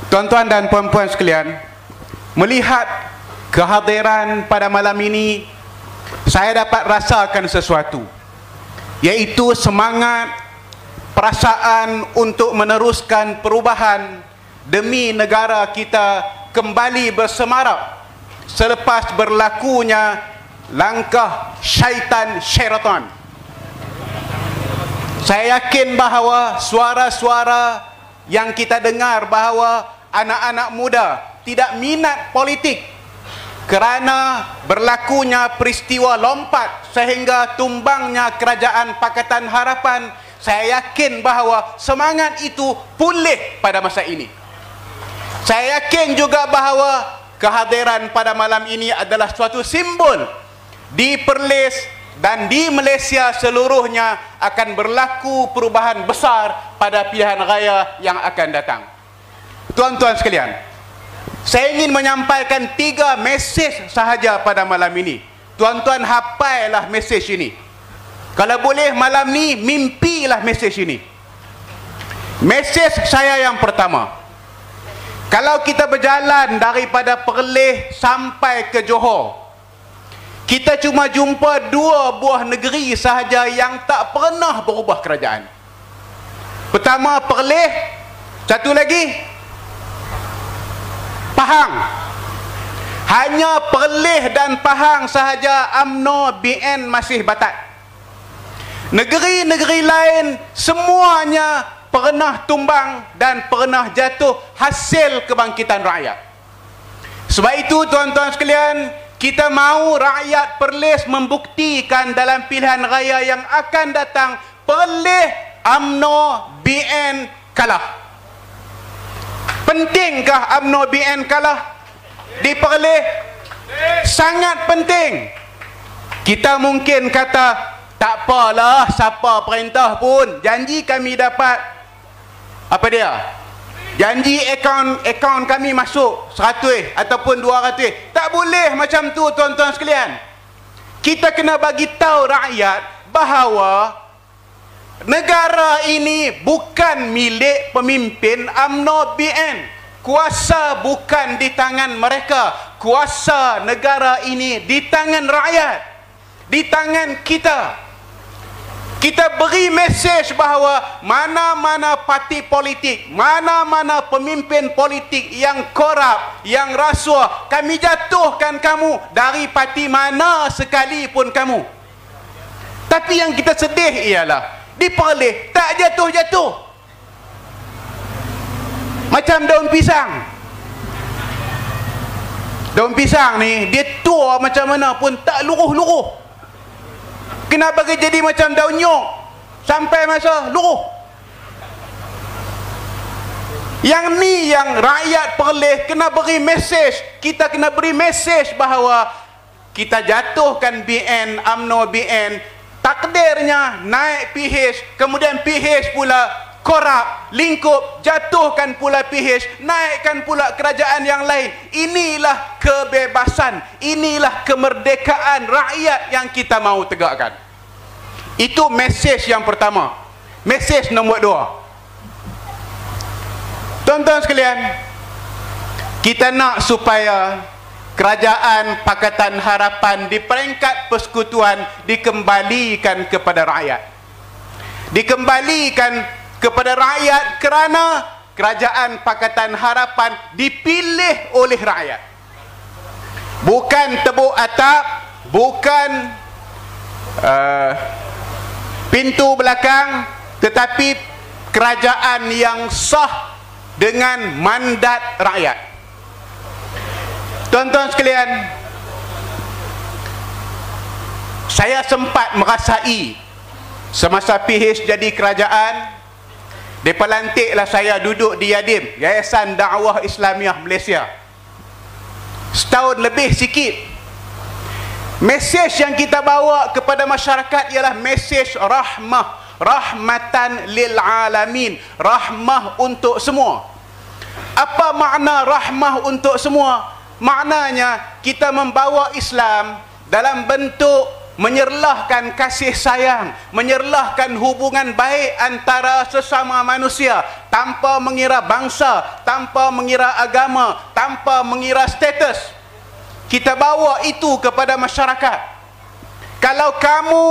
Tuan-tuan dan puan-puan sekalian, melihat kehadiran pada malam ini, saya dapat rasakan sesuatu, yaitu semangat, perasaan untuk meneruskan perubahan demi negara kita kembali bersemarak selepas berlakunya langkah syaitan. Saya yakin bahawa suara-suara yang kita dengar bahawa anak-anak muda tidak minat politik kerana berlakunya peristiwa lompat sehingga tumbangnya Kerajaan Pakatan Harapan, saya yakin bahawa semangat itu pulih pada masa ini. Saya yakin juga bahawa kehadiran pada malam ini adalah suatu simbol di Perlis dan di Malaysia seluruhnya akan berlaku perubahan besar pada pilihan raya yang akan datang. Tuan-tuan sekalian, saya ingin menyampaikan 3 mesej sahaja pada malam ini. Tuan-tuan hafallah mesej ini. Kalau boleh malam ni mimpilah mesej ini. Mesej saya yang pertama, kalau kita berjalan daripada Perlis sampai ke Johor, kita cuma jumpa 2 buah negeri sahaja yang tak pernah berubah kerajaan. Pertama Perlis, satu lagi Pahang. Hanya Perlis dan Pahang sahaja UMNO BN masih batat. Negeri-negeri lain semuanya pernah tumbang dan pernah jatuh hasil kebangkitan rakyat. Sebab itu tuan-tuan sekalian, kita mahu rakyat Perlis membuktikan dalam pilihan raya yang akan datang, Perlis UMNO BN kalah. Pentingkah UMNO BN kalah di Perlis? Sangat penting. Kita mungkin kata, tak apalah siapa perintah pun, janji kami dapat apa dia? Janji akaun kami masuk 100 ataupun 200. Tak boleh macam tu tuan-tuan sekalian. Kita kena bagi tahu rakyat bahawa negara ini bukan milik pemimpin UMNO BN. Kuasa bukan di tangan mereka. Kuasa negara ini di tangan rakyat, di tangan kita. Kita beri mesej bahawa mana-mana parti politik, mana-mana pemimpin politik yang korup, yang rasuah, kami jatuhkan kamu dari parti mana sekalipun kamu. Tapi yang kita sedih ialah di Perlis tak jatuh-jatuh. Macam daun pisang. Daun pisang ni dia tua macam mana pun tak luruh-luruh. Kena bagi jadi macam daun nyok sampai masa luruh. Yang ni yang rakyat Perlis kena beri mesej. Kita kena beri mesej bahawa kita jatuhkan BN, UMNO BN, takdirnya naik PH, kemudian PH pula korup, lingkup, jatuhkan pula PH, naikkan pula kerajaan yang lain. Inilah kebebasan, inilah kemerdekaan rakyat yang kita mahu tegakkan. Itu mesej yang pertama. Mesej nombor 2, tuan-tuan sekalian, kita nak supaya Kerajaan Pakatan Harapan di peringkat persekutuan dikembalikan kepada rakyat. Dikembalikan kepada rakyat kerana Kerajaan Pakatan Harapan dipilih oleh rakyat. Bukan tebuk atap, bukan pintu belakang, tetapi kerajaan yang sah dengan mandat rakyat. Tuan-tuan sekalian, saya sempat merasai semasa PH jadi kerajaan, mereka lantiklah saya duduk di Yadim, Yayasan Dakwah Islamiah Malaysia, setahun lebih sikit. Mesej yang kita bawa kepada masyarakat ialah mesej rahmah, rahmatan lil alamin, rahmah untuk semua. Apa makna rahmah untuk semua? Maknanya kita membawa Islam dalam bentuk menyerlahkan kasih sayang, menyerlahkan hubungan baik antara sesama manusia tanpa mengira bangsa, tanpa mengira agama, tanpa mengira status. Kita bawa itu kepada masyarakat. Kalau kamu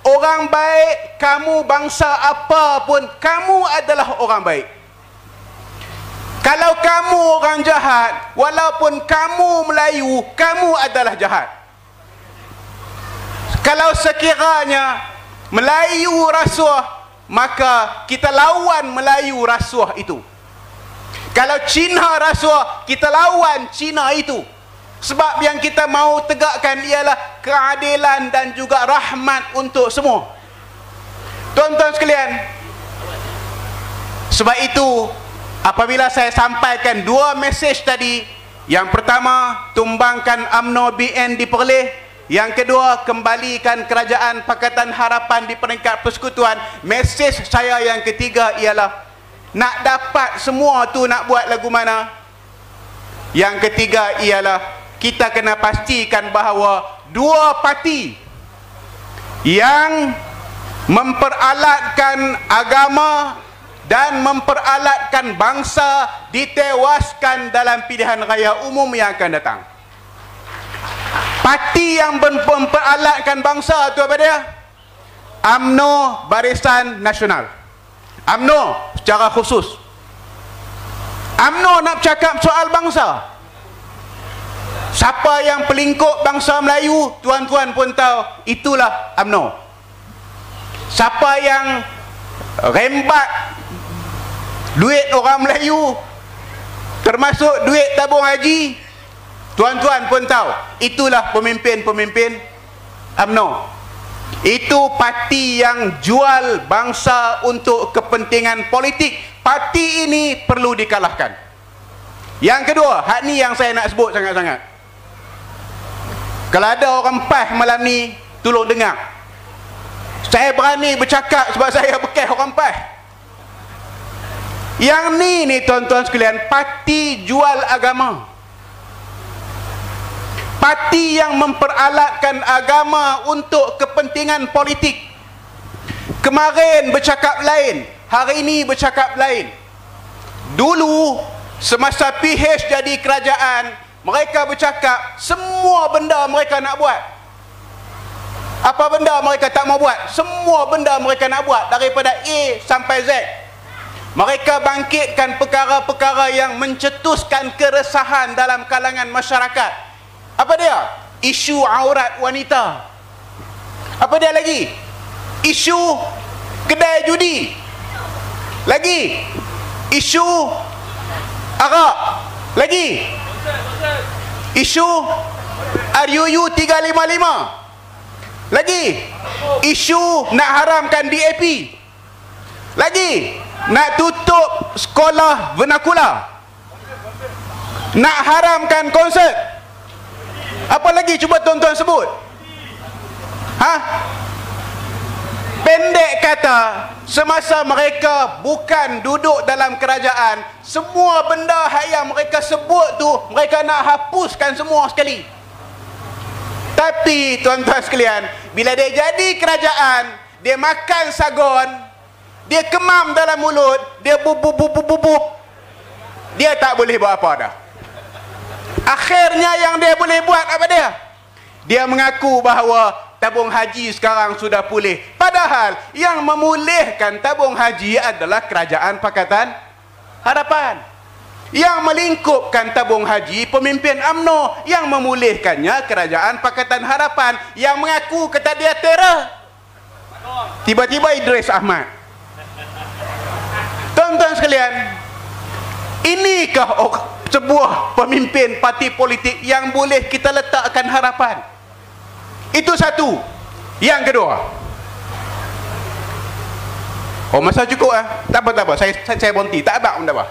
orang baik, kamu bangsa apa pun, kamu adalah orang baik. Kalau kamu orang jahat, walaupun kamu Melayu, kamu adalah jahat. Kalau sekiranya Melayu rasuah, maka kita lawan Melayu rasuah itu. Kalau Cina rasuah, kita lawan Cina itu. Sebab yang kita mau tegakkan ialah keadilan dan juga rahmat untuk semua. Tuan-tuan sekalian, sebab itu apabila saya sampaikan dua mesej tadi, yang pertama, tumbangkan UMNO BN di Perlis. Yang kedua, kembalikan Kerajaan Pakatan Harapan di peringkat persekutuan. Mesej saya yang ketiga ialah, nak dapat semua tu nak buat lagu mana? Yang ketiga ialah, kita kena pastikan bahawa dua parti yang memperalatkan agama dan memperalatkan bangsa ditewaskan dalam pilihan raya umum yang akan datang. Parti yang memperalatkan bangsa itu apa dia? UMNO Barisan Nasional. UMNO secara khusus. UMNO nak cakap soal bangsa. Siapa yang pelingkup bangsa Melayu, tuan-tuan pun tahu, itulah UMNO. Siapa yang rembat duit orang Melayu, termasuk duit tabung haji, tuan-tuan pun tahu, itulah pemimpin-pemimpin UMNO. Itu parti yang jual bangsa untuk kepentingan politik. Parti ini perlu dikalahkan. Yang kedua, hak ni yang saya nak sebut sangat-sangat. Kalau ada orang PAS malam ni, tolong dengar. Saya berani bercakap sebab saya bekas orang PAS. Yang ni tuan-tuan sekalian, parti jual agama. Parti yang memperalatkan agama untuk kepentingan politik. Kemarin bercakap lain, hari ini bercakap lain. Dulu semasa PH jadi kerajaan, mereka bercakap semua benda mereka nak buat. Apa benda mereka tak mau buat? Semua benda mereka nak buat, daripada A sampai Z. Mereka bangkitkan perkara-perkara yang mencetuskan keresahan dalam kalangan masyarakat. Apa dia? Isu aurat wanita. Apa dia lagi? Isu kedai judi. Lagi isu arak. Lagi isu RUU 355. Lagi isu nak haramkan DAP. Lagi nak tutup sekolah vernakular. Nak haramkan konsert. Apa lagi cuba tuan-tuan sebut? Pendek kata, semasa mereka bukan duduk dalam kerajaan, semua benda yang mereka sebut tu mereka nak hapuskan semua sekali. Tapi tuan-tuan sekalian, bila dia jadi kerajaan, dia makan sagon, dia kemam dalam mulut, dia bub, dia tak boleh buat apa dah. Akhirnya yang dia boleh buat apa dia? Dia mengaku bahawa tabung haji sekarang sudah pulih. Padahal yang memulihkan tabung haji adalah Kerajaan Pakatan Harapan. Yang melingkupkan tabung haji pemimpin UMNO. Yang memulihkannya Kerajaan Pakatan Harapan. Yang mengaku kata dia teror. Tiba-tiba Idris Ahmad. Tuan-tuan sekalian, inikah sebuah pemimpin parti politik yang boleh kita letakkan harapan? Itu satu. Yang kedua, oh masa cukup tak apa. Saya berhenti. Tak abang pun tak apa.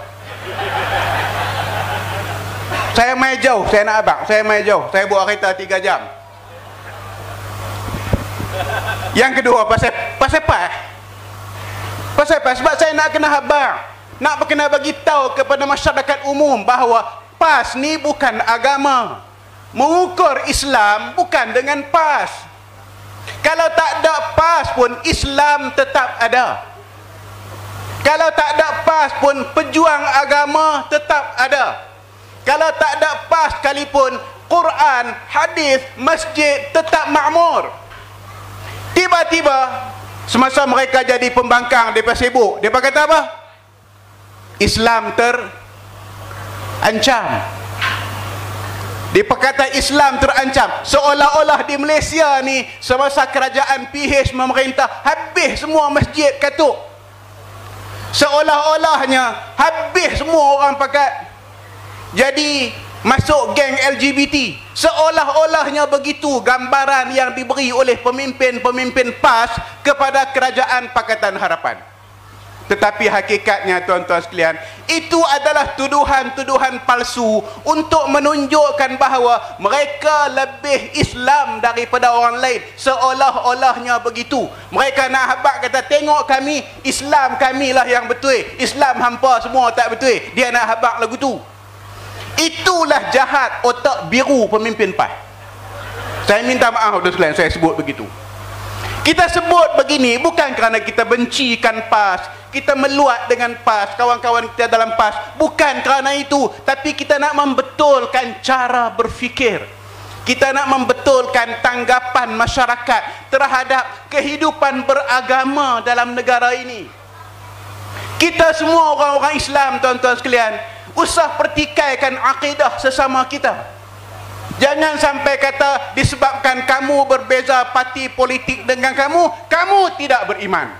Saya main jauh. Saya nak abang. Saya main jauh. Saya buat kereta 3 jam. Yang kedua, pasal PAS. Pasal PAS sebab saya nak kena abang. Nak kena bagi tahu kepada masyarakat umum bahawa PAS ni bukan agama. Mengukur Islam bukan dengan PAS. Kalau tak ada PAS pun Islam tetap ada. Kalau tak ada PAS pun pejuang agama tetap ada. Kalau tak ada PAS sekalipun Quran, hadis, masjid tetap makmur. Tiba-tiba semasa mereka jadi pembangkang, mereka sibuk, mereka kata apa? Islam terancam. Dia kata Islam terancam. Seolah-olah di Malaysia ni semasa kerajaan PH memerintah, habis semua masjid katuk. Seolah-olahnya habis semua orang pakat jadi masuk geng LGBT. Seolah-olahnya begitu gambaran yang diberi oleh pemimpin-pemimpin PAS kepada kerajaan Pakatan Harapan. Tetapi hakikatnya tuan-tuan sekalian, itu adalah tuduhan-tuduhan palsu untuk menunjukkan bahawa mereka lebih Islam daripada orang lain. Seolah-olahnya begitu. Mereka nak habaq kata, tengok kami, Islam kamilah yang betul, Islam hampa semua tak betul. Dia nak habaq lagu tu. Itulah jahat otak biru pemimpin PAS. Saya minta maaf tuan sekalian, saya sebut begitu. Kita sebut begini bukan kerana kita bencikan PAS, kita meluat dengan PAS, kawan-kawan kita dalam PAS, bukan kerana itu. Tapi kita nak membetulkan cara berfikir, kita nak membetulkan tanggapan masyarakat terhadap kehidupan beragama dalam negara ini. Kita semua orang-orang Islam tuan-tuan sekalian, usah pertikaikan akidah sesama kita. Jangan sampai kata disebabkan kamu berbeza parti politik dengan kamu, kamu tidak beriman.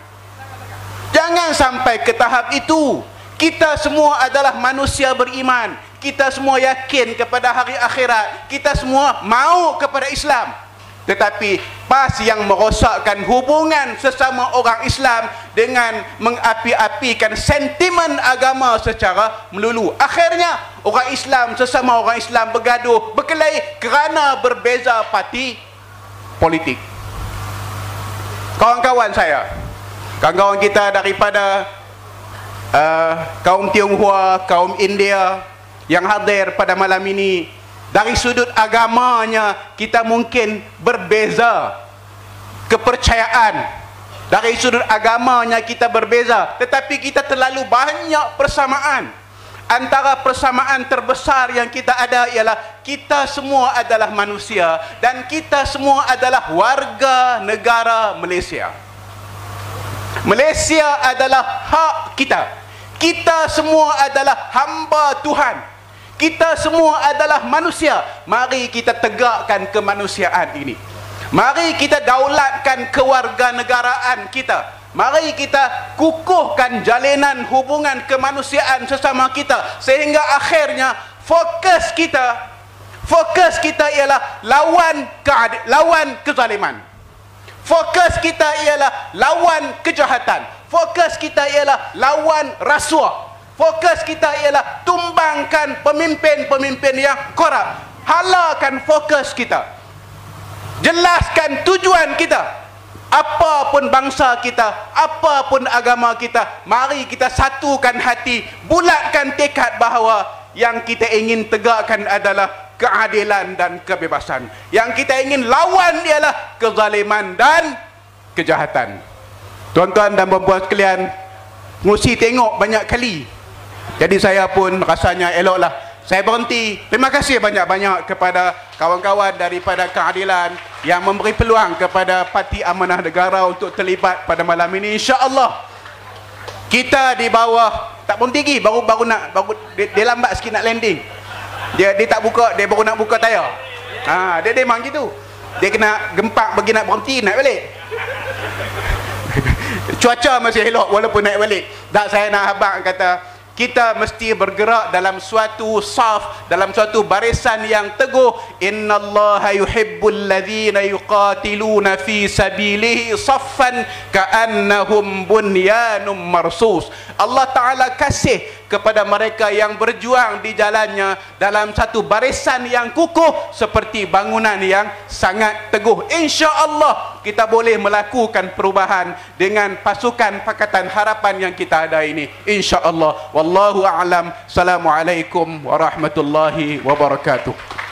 Jangan sampai ke tahap itu. Kita semua adalah manusia beriman. Kita semua yakin kepada hari akhirat. Kita semua mau kepada Islam. Tetapi PAS yang merosakkan hubungan sesama orang Islam dengan mengapi-apikan sentimen agama secara melulu. Akhirnya orang Islam sesama orang Islam bergaduh, berkelahi kerana berbeza parti politik. Kawan-kawan saya, kawan-kawan kita daripada kaum Tionghoa, kaum India yang hadir pada malam ini, dari sudut agamanya kita mungkin berbeza kepercayaan, dari sudut agamanya kita berbeza, tetapi kita terlalu banyak persamaan. Antara persamaan terbesar yang kita ada ialah kita semua adalah manusia dan kita semua adalah warga negara Malaysia. Malaysia adalah hak kita. Kita semua adalah hamba Tuhan. Kita semua adalah manusia. Mari kita tegakkan kemanusiaan ini. Mari kita daulatkan kewarganegaraan kita. Mari kita kukuhkan jalinan hubungan kemanusiaan sesama kita, sehingga akhirnya fokus kita ialah lawan kezaliman. Fokus kita ialah lawan kejahatan. Fokus kita ialah lawan rasuah. Fokus kita ialah tumbangkan pemimpin-pemimpin yang korup. Halakan fokus kita. Jelaskan tujuan kita. Apapun bangsa kita, apapun agama kita, mari kita satukan hati, bulatkan tekad bahawa yang kita ingin tegakkan adalah keadilan dan kebebasan. Yang kita ingin lawan ialah kezaliman dan kejahatan. Tuan-tuan dan puan-puan sekalian, mesti tengok banyak kali. Jadi saya pun rasanya eloklah saya berhenti. Terima kasih banyak-banyak kepada kawan-kawan daripada keadilan yang memberi peluang kepada Parti Amanah Negara untuk terlibat pada malam ini. InsyaAllah kita di bawah tak pun tinggi, baru dia lambat sikit nak landing. Dia tak buka, dia baru nak buka tayar. Dia memang gitu. Dia kena gempak bagi nak berhenti, naik balik. Cuaca masih elok walaupun naik balik. Tak, saya nak habaq kata kita mesti bergerak dalam suatu saf, dalam suatu barisan yang teguh. Innallaha yuhibbul ladzina yuqatiluna fi sabilihi saffan ka'annahum bunyanum marsus. Allah Ta'ala kasih kepada mereka yang berjuang di jalannya dalam satu barisan yang kukuh seperti bangunan yang sangat teguh. InsyaAllah kita boleh melakukan perubahan dengan pasukan Pakatan Harapan yang kita ada ini, InsyaAllah. Wallahu a'lam. Assalamualaikum warahmatullahi wabarakatuh.